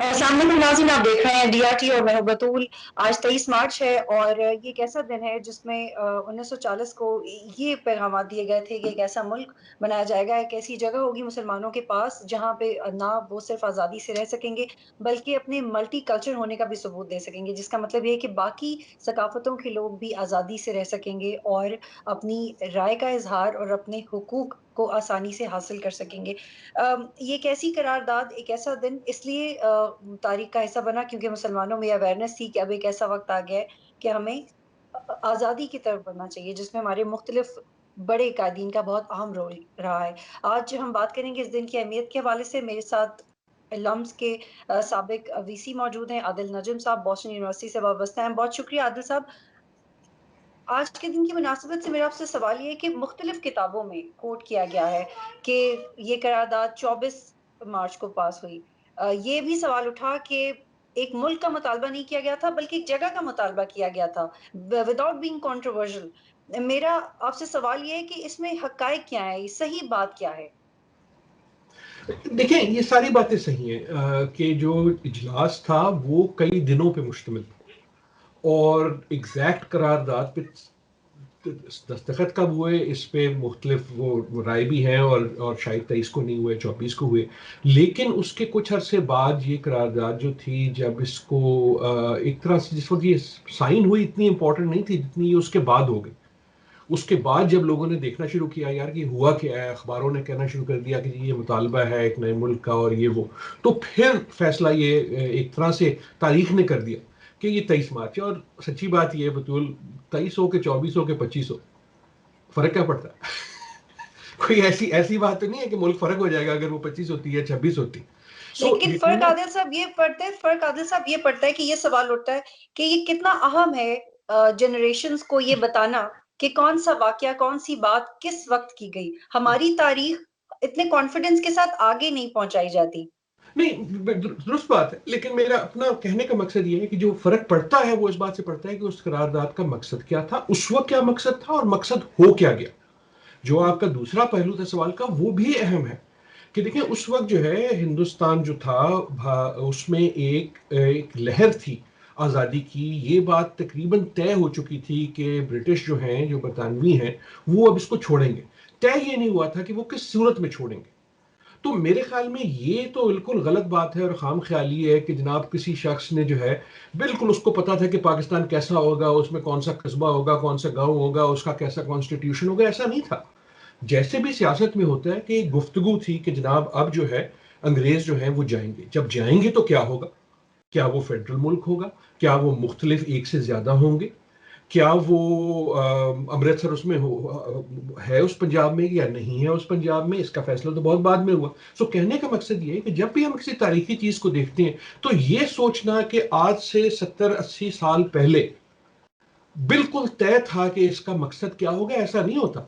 السلام علیکم ناظرین، آپ دیکھ رہے ہیں ڈی آر ٹی اور میں ہوں بطول۔ آج 23 مارچ ہے اور یہ ایک ایسا دن ہے جس میں 1940 کو یہ پیغامات دیے گئے تھے کہ ایک ایسا ملک بنایا جائے گا، ایک ایسی جگہ ہوگی مسلمانوں کے پاس جہاں پہ نہ وہ صرف آزادی سے رہ سکیں گے بلکہ اپنے ملٹی کلچر ہونے کا بھی ثبوت دے سکیں گے، جس کا مطلب یہ ہے کہ باقی ثقافتوں کے لوگ بھی آزادی سے رہ سکیں گے اور اپنی رائے کا اظہار اور اپنے حقوق کو آسانی سے حاصل کر سکیں گے۔ یہ ایک ایسی قرارداد، ایک ایسا دن اس لیے تاریخ کا حصہ بنا کیونکہ مسلمانوں میں اویئرنیس تھی کہ اب ایک ایسا وقت آ گیا ہے کہ ہمیں آزادی کی طرف بڑھنا چاہیے، جس میں ہمارے مختلف بڑے قائدین کا بہت اہم رول رہا ہے۔ آج ہم بات کریں گے اس دن کی اہمیت کے حوالے سے۔ میرے ساتھ لمس کے سابق وی سی موجود ہیں، عادل نجم صاحب بوسٹن یونیورسٹی سے وابستہ ہیں۔ بہت شکریہ عادل صاحب۔ آج کے دن کی مناسبت سے میرا آپ سے سوال یہ ہے کہ مختلف کتابوں میں کوٹ کیا گیا ہے کہ یہ قرارداد 24 مارچ کو پاس ہوئی۔ یہ بھی سوال اٹھا کہ ایک ملک کا مطالبہ نہیں کیا گیا تھا بلکہ ایک جگہ کا مطالبہ کیا گیا تھا وداؤٹ بینگ کنٹروورشل۔ میرا آپ سے سوال یہ ہے کہ اس میں حقائق کیا ہے، صحیح بات کیا ہے؟ دیکھیں، یہ ساری باتیں صحیح ہیں کہ جو اجلاس تھا وہ کئی دنوں پہ مشتمل تھا اور ایگزیکٹ قرارداد پہ دستخط کب ہوئے اس پہ مختلف وہ رائے بھی ہیں اور شاید 23 کو نہیں ہوئے، 24 کو ہوئے، لیکن اس کے کچھ عرصے بعد یہ قرارداد جو تھی، جب اس کو ایک طرح سے جس وقت یہ سائن ہوئی اتنی امپورٹنٹ نہیں تھی جتنی یہ اس کے بعد ہو گئی۔ اس کے بعد جب لوگوں نے دیکھنا شروع کیا یار کہ ہوا کیا ہے، اخباروں نے کہنا شروع کر دیا کہ یہ مطالبہ ہے ایک نئے ملک کا اور یہ وہ، تو پھر فیصلہ یہ ایک طرح سے تاریخ نے کر دیا کہ یہ 23 مارچ ہے۔ اور سچی بات یہ ہے بطول، 23 ہو کہ 24 ہو کہ 25 ہو، فرق کیا پڑتا ہے؟ کوئی ایسی بات تو نہیں ہے کہ ملک فرق ہو جائے گا اگر وہ 25 ہوتی ہے 26 ہوتی۔ لیکن فرق عادل صاحب یہ پڑتا ہے کہ یہ سوال اٹھتا ہے کہ یہ کتنا اہم ہے جنریشنز کو یہ بتانا کہ کون سا واقعہ، کون سی بات کس وقت کی گئی۔ ہماری تاریخ اتنے کانفیڈنس کے ساتھ آگے نہیں پہنچائی جاتی۔ نہیں، درست بات ہے، لیکن میرا اپنا کہنے کا مقصد یہ ہے کہ جو فرق پڑتا ہے وہ اس بات سے پڑتا ہے کہ اس قرارداد کا مقصد کیا تھا، اس وقت کیا مقصد تھا اور مقصد ہو کیا گیا۔ جو آپ کا دوسرا پہلو تھا سوال کا، وہ بھی اہم ہے کہ دیکھیں اس وقت جو ہے ہندوستان جو تھا اس میں ایک لہر تھی آزادی کی۔ یہ بات تقریباً طے ہو چکی تھی کہ برٹش جو ہیں، جو برطانوی ہیں، وہ اب اس کو چھوڑیں گے۔ طے یہ نہیں ہوا تھا کہ وہ کس صورت میں چھوڑیں گے۔ تو میرے خیال میں یہ تو بالکل غلط بات ہے اور خام خیالی ہے کہ جناب کسی شخص نے جو ہے بالکل اس کو پتا تھا کہ پاکستان کیسا ہوگا، اس میں کون سا قصبہ ہوگا، کون سا گاؤں ہوگا، اس کا کیسا کانسٹیٹیوشن ہوگا، ایسا نہیں تھا۔ جیسے بھی سیاست میں ہوتا ہے کہ ایک گفتگو تھی کہ جناب اب جو ہے انگریز جو ہیں وہ جائیں گے، جب جائیں گے تو کیا ہوگا، کیا وہ فیڈرل ملک ہوگا، کیا وہ مختلف ایک سے زیادہ ہوں گے، کیا وہ امرتسر اس میں ہے اس پنجاب میں یا نہیں ہے اس پنجاب میں، اس کا فیصلہ تو بہت بعد میں ہوا۔ سو کہنے کا مقصد یہ ہے کہ جب بھی ہم کسی تاریخی چیز کو دیکھتے ہیں تو یہ سوچنا کہ آج سے 70-80 سال پہلے بالکل طے تھا کہ اس کا مقصد کیا ہوگا، ایسا نہیں ہوتا۔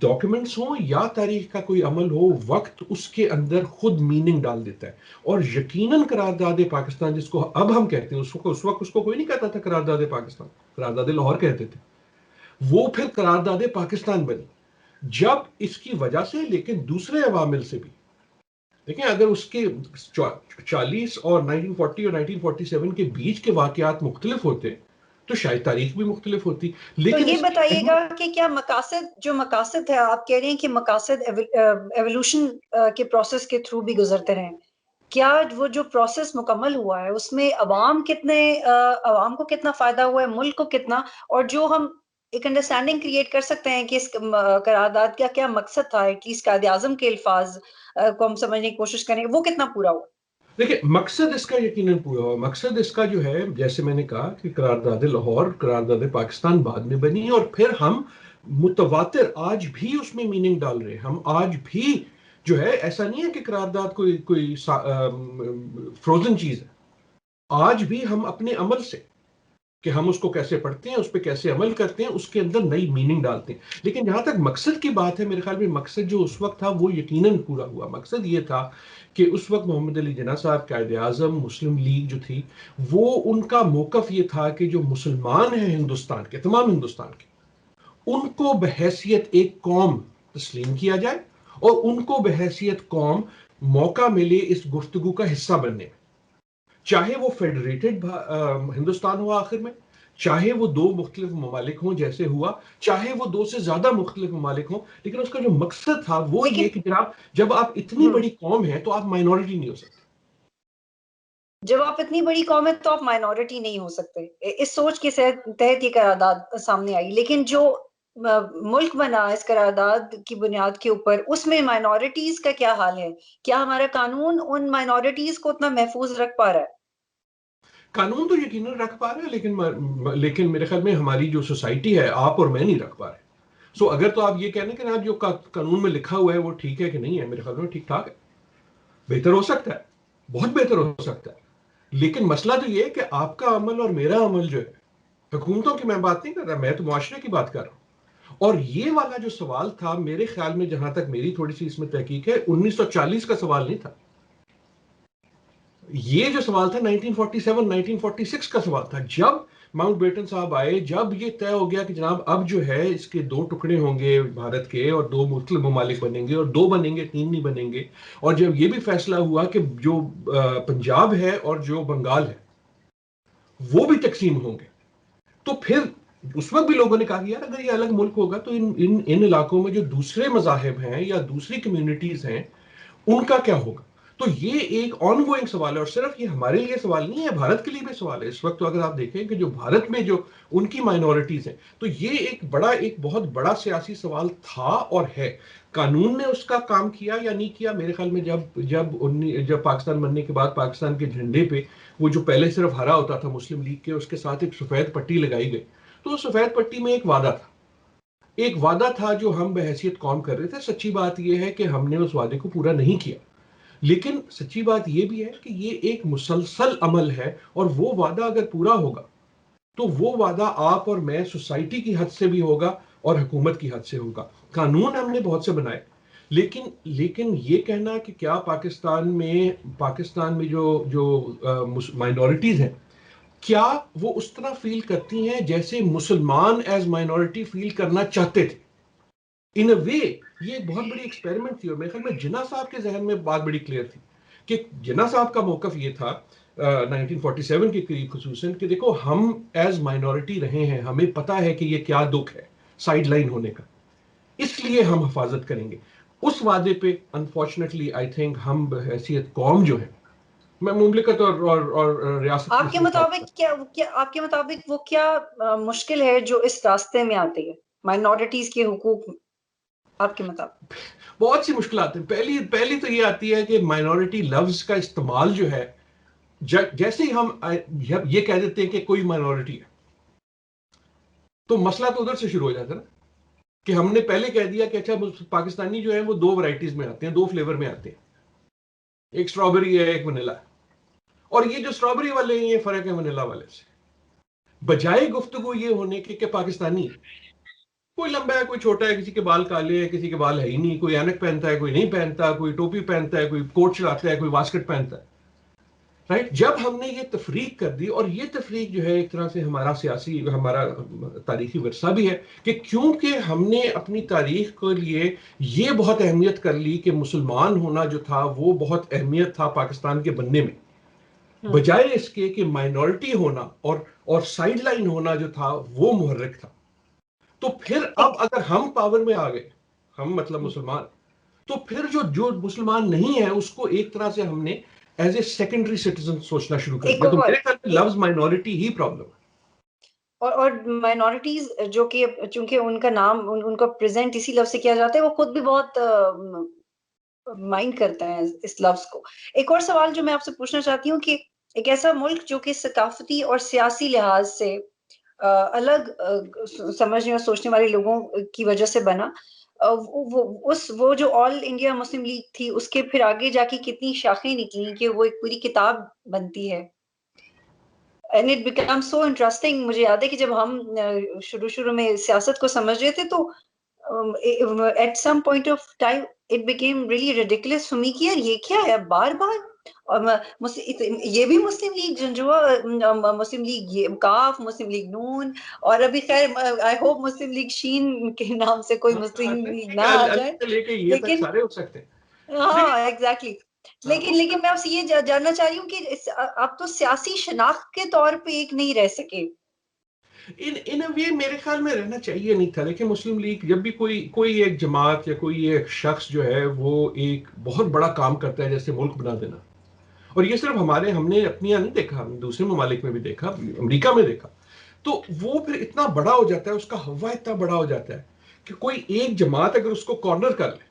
ڈاکیومنٹس ہوں یا تاریخ کا کوئی عمل ہو، وقت اس کے اندر خود میننگ ڈال دیتا ہے۔ اور یقیناً قرارداد پاکستان جس کو اب ہم کہتے ہیں، اس وقت اس کو کوئی نہیں کہتا تھا قرارداد پاکستان، قرارداد لاہور کہتے تھے۔ وہ پھر قرارداد پاکستان بنی جب اس کی وجہ سے، لیکن دوسرے عوامل سے بھی۔ دیکھیں اگر اس کے 40 اور 1940 اور 1947 کے بیچ کے واقعات مختلف ہوتے تو شاید تاریخ بھی مختلف ہوتی، تو لیکن یہ اس کی بتائیے گا اہمیت۔ کہ کیا مقاصد ہے، آپ کہہ رہے ہیں کہ مقاصد ایوولوشن کے پروسیس کے تھرو بھی گزرتے رہیں، کیا وہ جو پروسیس مکمل ہوا ہے اس میں عوام کو کتنا فائدہ ہوا ہے، ملک کو کتنا، اور جو ہم ایک انڈرسٹینڈنگ کریٹ کر سکتے ہیں کہ اس قرارداد کا کیا مقصد تھا، ایٹ لیسٹ قائد اعظم کے الفاظ کو ہم سمجھنے کی کوشش کریں، وہ کتنا پورا ہوا؟ دیکھیں مقصد اس کا یقیناً پورا ہوا۔ مقصد اس کا جو ہے، جیسے میں نے کہا کہ قرارداد لاہور، قرارداد پاکستان بعد میں بنی، اور پھر ہم متواتر آج بھی اس میں میننگ ڈال رہے ہیں۔ ہم آج بھی جو ہے، ایسا نہیں ہے کہ قرارداد کوئی فروزن چیز ہے۔ آج بھی ہم اپنے عمل سے کہ ہم اس کو کیسے پڑھتے ہیں، اس پہ کیسے عمل کرتے ہیں، اس کے اندر نئی میننگ ڈالتے ہیں۔ لیکن جہاں تک مقصد کی بات ہے، میرے خیال میں مقصد جو اس وقت تھا وہ یقیناً پورا ہوا۔ مقصد یہ تھا کہ اس وقت محمد علی جناح صاحب قائد اعظم، مسلم لیگ جو تھی، وہ ان کا موقف یہ تھا کہ جو مسلمان ہیں ہندوستان کے، تمام ہندوستان کے، ان کو بحیثیت ایک قوم تسلیم کیا جائے اور ان کو بحیثیت قوم موقع ملے اس گفتگو کا حصہ بننے میں۔ چاہے وہ فیڈریٹڈ ہندوستان ہوا آخر میں، چاہے وہ دو مختلف ممالک ہوں جیسے ہوا، چاہے وہ دو سے زیادہ مختلف ممالک ہوں، لیکن اس کا جو مقصد تھا وہ لیکن یہ کہ جناب جب آپ اتنی بڑی قوم ہیں تو آپ مائنورٹی نہیں ہو سکتے. جب آپ اتنی بڑی قوم ہے تو آپ مائنورٹی نہیں ہو سکتے. اس سوچ کے تحت یہ قرارداد سامنے آئی. لیکن جو ملک بنا اس قرارداد کی بنیاد کے اوپر، اس میں مائنورٹیز کا کیا حال ہے؟ کیا ہمارا قانون ان مائنورٹیز کو اتنا محفوظ رکھ پا رہا ہے؟ قانون تو یقیناً رکھ پا رہے ہیں، لیکن میرے خیال میں ہماری جو سوسائٹی ہے، آپ اور میں نہیں رکھ پا رہے. سو اگر تو آپ یہ کہنا کہ آپ جو قانون میں لکھا ہوا ہے وہ ٹھیک ہے کہ نہیں ہے، میرے خیال میں ٹھیک ٹھاک ہے، بہتر ہو سکتا ہے، بہت بہتر ہو سکتا ہے. لیکن مسئلہ تو یہ ہے کہ آپ کا عمل اور میرا عمل جو ہے، حکومتوں کی میں بات نہیں کر رہا، میں تو معاشرے کی بات کر رہا ہوں. اور یہ والا جو سوال تھا میرے خیال میں، جہاں تک میری تھوڑی سی اس میں تحقیق ہے، 1940 کا سوال نہیں تھا. یہ جو سوال تھا 1947 1946 کا سوال تھا. جب ماؤنٹ بیٹن صاحب آئے، جب یہ طے ہو گیا کہ جناب اب جو ہے اس کے دو ٹکڑے ہوں گے بھارت کے، اور دو مختلف ممالک بنیں گے، اور دو بنیں گے، تین نہیں بنیں گے. اور جب یہ بھی فیصلہ ہوا کہ جو پنجاب ہے اور جو بنگال ہے وہ بھی تقسیم ہوں گے، تو پھر اس وقت بھی لوگوں نے کہا کہ یار اگر یہ الگ ملک ہوگا تو ان علاقوں میں جو دوسرے مذاہب ہیں یا دوسری کمیونٹیز ہیں ان کا کیا ہوگا. تو یہ ایک آن گوئنگ سوال ہے، اور صرف یہ ہمارے لیے سوال نہیں ہے، بھارت کے لیے بھی سوال ہے. اس وقت تو اگر آپ دیکھیں کہ جو بھارت میں جو ان کی مائنورٹیز ہیں، تو یہ ایک بہت بڑا سیاسی سوال تھا اور ہے. قانون نے اس کا کام کیا یا نہیں کیا؟ میرے خیال میں جب پاکستان بننے کے بعد پاکستان کے جھنڈے پہ وہ جو پہلے صرف ہرا ہوتا تھا مسلم لیگ کے، اس کے ساتھ ایک سفید پٹی لگائی گئی، تو اس سفید پٹی میں ایک وعدہ تھا جو ہم بحیثیت قوم کر رہے تھے. سچی بات یہ ہے کہ ہم نے اس وعدے کو پورا نہیں کیا، لیکن سچی بات یہ بھی ہے کہ یہ ایک مسلسل عمل ہے، اور وہ وعدہ اگر پورا ہوگا تو وہ وعدہ آپ اور میں سوسائٹی کی حد سے بھی ہوگا اور حکومت کی حد سے ہوگا. قانون ہم نے بہت سے بنائے، لیکن یہ کہنا کہ کیا پاکستان میں جو مائنورٹیز ہیں، کیا وہ اس طرح فیل کرتی ہیں جیسے مسلمان ایز مائنورٹی فیل کرنا چاہتے تھے؟ ان اے وے یہ ایک بہت بڑی ایکسپیریمنٹ تھی. اور میرے خیال میں جناح صاحب کے ذہن میں بات بڑی کلیئر تھی کہ جناح صاحب کا موقف یہ تھا 1947 کے قریب خصوصاً کہ دیکھو ہم ایز مائنورٹی رہے ہیں، ہمیں پتا ہے کہ یہ کیا دکھ ہے سائیڈ لائن ہونے کا، اس لیے ہم حفاظت کریں گے. اس وعدے پہ انفارچونیٹلی آئی تھنک ہم بحیثیت قوم جو ہے، میں مملکت اور ریاست کی آپ کے مطابق وہ کیا مشکل ہے جو اس راستے میں آتی ہے مائنورٹیز کے حقوق میں، آپ کے مطابق؟ بہت سی مشکلات ہیں. پہلی تو یہ آتی ہے کہ مائنورٹی لفظ کا استعمال جو ہے، جیسے ہی ہم یہ کہہ دیتے ہیں کہ کوئی مائنورٹی ہے، تو مسئلہ تو ادھر سے شروع ہو جاتا ہے نا، کہ ہم نے پہلے کہہ دیا کہ اچھا پاکستانی جو ہے وہ دو ورائٹیز میں آتے ہیں، دو فلیور میں آتے ہیں، ایک اسٹرابیری ہے ایک ونیلا ہے. اور یہ جو اسٹرابیری والے ہیں یہ فرق ہے ونیلا والے سے. بجائے گفتگو یہ ہونے کہ پاکستانی کوئی لمبا ہے کوئی چھوٹا ہے، کسی کے بال کالے ہیں کسی کے بال ہے ہی نہیں، کوئی اینک پہنتا ہے کوئی نہیں پہنتا، کوئی ٹوپی پہنتا ہے کوئی کوٹ چلاتا ہے کوئی واسکٹ پہنتا ہے، رائٹ. جب ہم نے یہ تفریق کر دی، اور یہ تفریق جو ہے ایک طرح سے ہمارا تاریخی ورثہ بھی ہے، کہ کیونکہ ہم نے اپنی تاریخ کے لیے یہ بہت اہمیت کر لی کہ مسلمان ہونا جو تھا وہ بہت اہمیت تھا پاکستان کے بننے میں، بجائے اس کے کہ مائنورٹی ہونا اور سائیڈ لائن ہونا جو تھا وہ محرک تھا. تو پھر اب اگر ہم پاور میں آ گئے، ہم مطلب مسلمان، تو پھر جو مسلمان نہیں ہے اس کو ایک طرح سے ہم نے ایز اے سیکنڈری سٹیزن سوچنا شروع کر دیا. تو میرے خیال میں لفظ مائنورٹی ہی پرابلم ہے. اور مائنورٹیز جو کہ چونکہ ان کا نام ان کا پریزنٹ اسی لفظ سے کیا جاتا ہے، وہ خود بھی بہت مائنڈ کرتے ہیں اس لفظ کو. ایک اور سوال جو میں آپ سے پوچھنا چاہتی ہوں کہ ایک ایسا ملک جو کہ ثقافتی اور سیاسی لحاظ سے الگ سمجھنے اور سوچنے والے لوگوں کی وجہ سے بنا، وہ جو آل انڈیا مسلم لیگ تھی، اس کے پھر آگے جا کے کتنی شاخیں نکلی کہ وہ ایک پوری کتاب بنتی ہے. And it becomes so interesting. مجھے یاد ہے کہ جب ہم شروع میں سیاست کو سمجھ رہے تھے تو at some point of time it became really ridiculous for me کہ یار یہ کیا ہے بار بار، اور یہ بھی مسلم لیگ جنجوا، مسلم لیگ کاف، مسلم لیگ نون، اور ابھی خیر آئی ہوپ مسلم لیگ شین کے نام سے کوئی مسلم لیگ نہ آ جائے. لے کے یہ تک لیکن سارے ہو سکتے ہیں. ہاں ایگزیکٹلی. لیکن میں آپ سے یہ جاننا چاہ رہی ہوں کہ آپ تو سیاسی شناخت کے طور پہ ایک نہیں رہ سکے. ان اے وے میرے خیال میں رہنا چاہیے نہیں تھا، لیکن مسلم لیگ جب بھی کوئی ایک جماعت یا کوئی ایک شخص جو ہے وہ ایک بہت بڑا کام کرتا ہے جیسے ملک بنا دینا، اور یہ صرف ہم نے اپنی یہاں نہیں دیکھا، ہم دوسرے ممالک میں بھی دیکھا، امریکہ میں دیکھا، تو وہ پھر اتنا بڑا ہو جاتا ہے، اس کا ہوا اتنا بڑا ہو جاتا ہے کہ کوئی ایک جماعت اگر اس کو کارنر کر لے،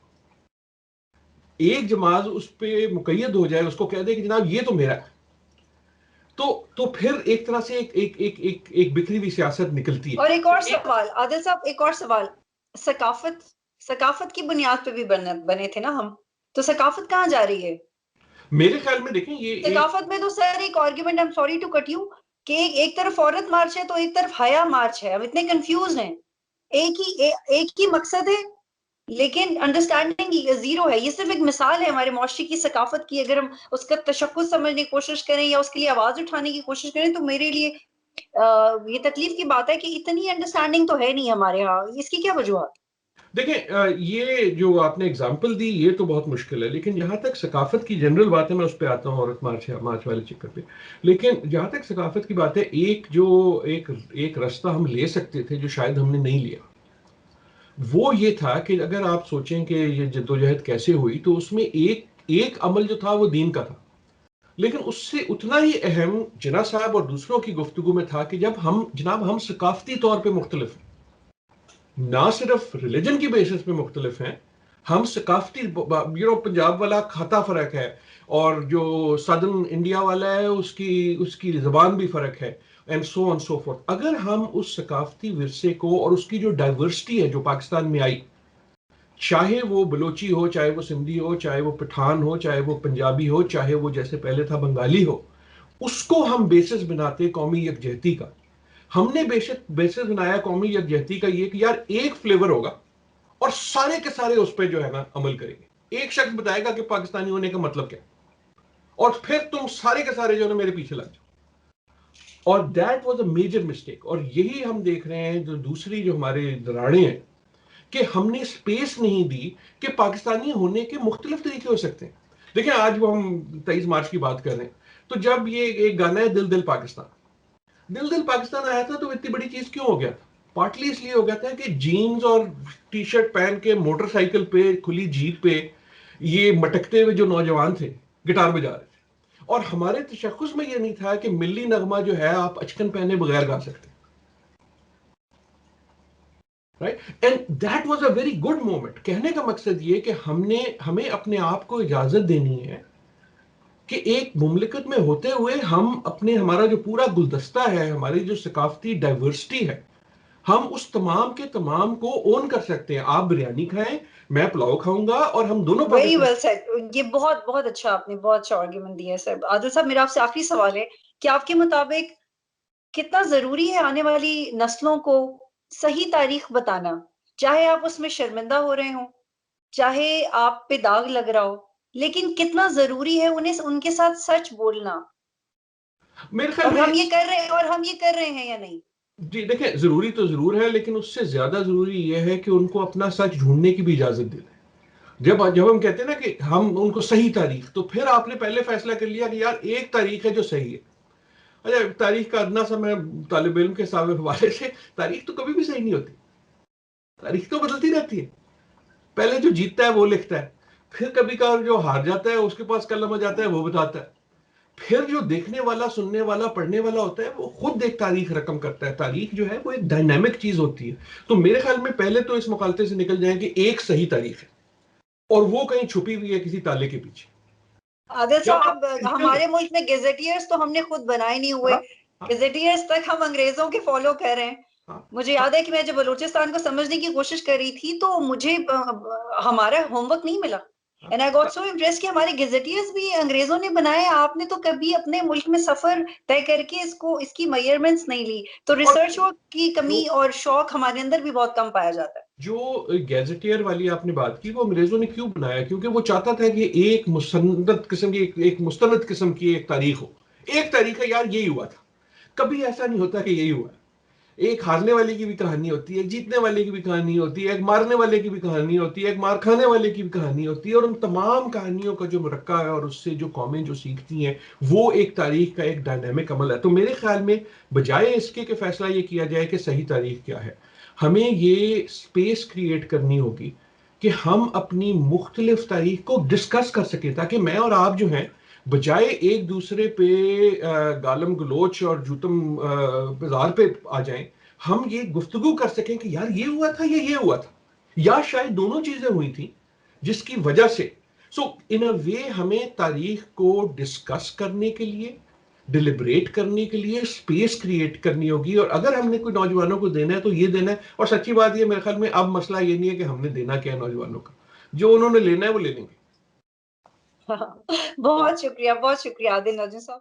ایک جماعت اس پہ مقید ہو جائے، اس کو کہہ دے کہ جناب یہ تو میرا ہے، تو پھر ایک طرح سے ایک بکھری ہوئی سیاست نکلتی ہے. اور ایک اور سوال عادل صاحب، ایک اور سوال، ثقافت کی بنیاد پہ بھی بنے تھے نا ہم، تو ثقافت کہاں جا رہی ہے؟ میرے خیال میں دیکھیں یہ ثقافت میں تو سر ایک argument, I'm sorry to cut you، کہ ایک طرف عورت مارچ ہے تو ایک طرف حیا مارچ ہے. ہم اتنے کنفیوز ہیں، ایک ہی مقصد ہے لیکن انڈرسٹینڈنگ زیرو ہے. یہ صرف ایک مثال ہے ہمارے معاشرے کی ثقافت کی. اگر ہم اس کا تشخص سمجھنے کی کوشش کریں یا اس کے لیے آواز اٹھانے کی کوشش کریں تو میرے لیے یہ تکلیف کی بات ہے کہ اتنی انڈرسٹینڈنگ تو ہے نہیں ہمارے ہاں. اس کی کیا وجوہات؟ دیکھیں یہ جو آپ نے اگزامپل دی یہ تو بہت مشکل ہے، لیکن جہاں تک ثقافت کی جنرل بات ہے میں اس پہ آتا ہوں، عورت مارچ والے چکر پہ. لیکن جہاں تک ثقافت کی بات ہے، ایک راستہ ہم لے سکتے تھے جو شاید ہم نے نہیں لیا، وہ یہ تھا کہ اگر آپ سوچیں کہ یہ جدوجہد کیسے ہوئی تو اس میں ایک عمل جو تھا وہ دین کا تھا، لیکن اس سے اتنا ہی اہم جناح صاحب اور دوسروں کی گفتگو میں تھا کہ جب ہم ثقافتی طور پہ مختلف ہیں، نہ صرف ریلیجن کی بیسس پہ مختلف ہیں، ہم ثقافتی پنجاب والا کھاتا فرق ہے، اور جو سدرن انڈیا والا ہے اس کی زبان بھی فرق ہے، and so on so forth. اگر ہم اس ثقافتی ورثے کو اور اس کی جو ڈائیورسٹی ہے جو پاکستان میں آئی، چاہے وہ بلوچی ہو، چاہے وہ سندھی ہو، چاہے وہ پٹھان ہو، چاہے وہ پنجابی ہو، چاہے وہ جیسے پہلے تھا بنگالی ہو، اس کو ہم بیسس بناتے قومی یکجہتی کا. ہم نے بیسس بنایا قومی یکجہتی کا یہ کہ یار ایک فلیور ہوگا اور سارے کے سارے اس پہ جو ہے نا عمل کریں گے. ایک شخص بتائے گا کہ پاکستانی ہونے کا مطلب کیا، اور پھر تم سارے کے سارے جو ہے نا میرے پیچھے لگ جاؤ. اور that was a major mistake. اور یہی ہم دیکھ رہے ہیں جو دوسری جو ہمارے دراڑے ہیں کہ ہم نے سپیس نہیں دی کہ پاکستانی ہونے کے مختلف طریقے ہو سکتے ہیں. دیکھیں آج وہ ہم 23 مارچ کی بات کر رہے ہیں، تو جب یہ ایک گانا ہے دل دل پاکستان، دل دل پاکستان آیا تھا تو اتنی بڑی چیز کیوں ہو گیا تھا؟ پارٹلی اس لیے ہو گیا تھا کہ جینز اور ٹی شرٹ پہن کے موٹر سائیکل پہ کھلی جیپ پہ یہ مٹکتے ہوئے جو نوجوان تھے گٹار بجا رہے تھے، اور ہمارے تشخص میں یہ نہیں تھا کہ ملی نغمہ جو ہے آپ اچکن پہنے بغیر گا سکتے. Right, and that was a very good moment. کہنے کا مقصد یہ کہ ہمیں اپنے آپ کو اجازت دینی ہے کہ ایک مملکت میں ہوتے ہوئے ہمارا جو پورا گلدستہ ہے، ہماری جو ثقافتی ڈائیورسٹی ہے، ہم اس تمام کے تمام کو اون کر سکتے ہیں. آپ بریانی کھائیں، میں پلاؤ کھاؤں گا، اور ہم دونوں ویری پاکستان. Well said. یہ بہت بہت اچھا، آپ نے بہت اچھا آرگیومنٹ دیا ہے سر. عادل صاحب میرا آپ سے آخری سوال ہے کہ آپ کے مطابق کتنا ضروری ہے آنے والی نسلوں کو صحیح تاریخ بتانا، چاہے آپ اس میں شرمندہ ہو رہے ہوں، چاہے آپ پہ داغ لگ رہا ہو، لیکن کتنا ضروری ہے انہیں ان کے ساتھ سچ بولنا؟ میرے خیال اور میں ہم یہ کر رہے ہیں یا نہیں؟ جی دیکھیں، ضروری تو ضرور ہے، لیکن اس سے زیادہ ضروری یہ ہے کہ ان کو اپنا سچ ڈھونڈنے کی بھی اجازت دے دیں. جب ہم کہتے ہیں نا کہ ہم ان کو صحیح تاریخ، تو پھر آپ نے پہلے فیصلہ کر لیا کہ یار ایک تاریخ ہے جو صحیح ہے. اچھا، تاریخ کا ادنا سا میں طالب علم کے سامنے حوالے سے، تاریخ تو کبھی بھی صحیح نہیں ہوتی، تاریخ تو بدلتی رہتی ہے. پہلے جو جیتتا ہے وہ لکھتا ہے، پھر کبھی کبھار جو ہار جاتا ہے اس کے پاس قلم آ جاتا ہے وہ بتاتا ہے، پھر جو دیکھنے والا، سننے والا، پڑھنے والا ہوتا ہے وہ خود ایک تاریخ رقم کرتا ہے. تاریخ جو ہے وہ ایک ڈائنامک چیز ہوتی ہے. تو میرے خیال میں پہلے تو اس مقالتے سے نکل جائیں کہ ایک صحیح تاریخ ہے اور وہ کہیں چھپی ہوئی ہے کسی تالے کے پیچھے. عادل جب صاحب آپ نکل ہمارے گئے. ملک میں گیزیٹیئرز تو ہم نے خود بنائے نہیں ہوئے، ہاں ہاں گیزیٹیئرز تک ہم انگریزوں کے فالو کر رہے ہیں. ہاں مجھے ہاں. یاد ہے کہ میں جب بلوچستان کو سمجھنے کی کوشش کر رہی تھی تو مجھے ہمارا ہوم ورک نہیں ملا. And I got so impress کہ ہمارے گیزیٹیئرز بھی انگریزوں نے بنائے. آپ نے تو کبھی اپنے ملک میں سفر طے کر کے اس کی میئرمنٹس نہیں لی. تو اور ریسرچ ورک کی جو کمی اور شوق ہمارے اندر بھی بہت کم پایا جاتا ہے. جو گیزیٹیئر والی آپ نے بات کی، وہ انگریزوں نے کیوں بنایا؟ کیونکہ وہ چاہتا تھا کہ ایک مستند قسم کی ایک تاریخ ہو. ایک تاریخ ہے یار، یہی ہوا تھا. کبھی ایسا نہیں ہوتا کہ یہی ہوا. ایک ہارنے والے کی بھی کہانی ہوتی ہے، ایک جیتنے والے کی بھی کہانی ہوتی ہے، ایک مارنے والے کی بھی کہانی ہوتی ہے، ایک مار کھانے والے کی بھی کہانی ہوتی ہے، اور ان تمام کہانیوں کا جو مرکب ہے اور اس سے جو قومیں جو سیکھتی ہیں وہ ایک تاریخ کا ایک ڈائنامک عمل ہے۔ تو میرے خیال میں بجائے اس کے کہ فیصلہ یہ کیا جائے کہ صحیح تاریخ کیا ہے، ہمیں یہ سپیس کریٹ کرنی ہوگی کہ ہم اپنی مختلف تاریخ کو ڈسکس کر سکیں، تاکہ میں اور آپ جو ہیں بجائے ایک دوسرے پہ گالم گلوچ اور جوتم بازار پہ آ جائیں، ہم یہ گفتگو کر سکیں کہ یار یہ ہوا تھا یا یہ ہوا تھا، یا شاید دونوں چیزیں ہوئی تھیں جس کی وجہ سے ان اے وے ہمیں تاریخ کو ڈسکس کرنے کے لیے، ڈیلیبریٹ کرنے کے لیے سپیس کریٹ کرنی ہوگی۔ اور اگر ہم نے کوئی نوجوانوں کو دینا ہے تو یہ دینا ہے، اور سچی بات یہ میرے خیال میں اب مسئلہ یہ نہیں ہے کہ ہم نے دینا کیا ہے نوجوانوں کا، جو انہوں نے لینا ہے وہ لے لیں گے۔ بہت شکریہ عادل ناظم صاحب۔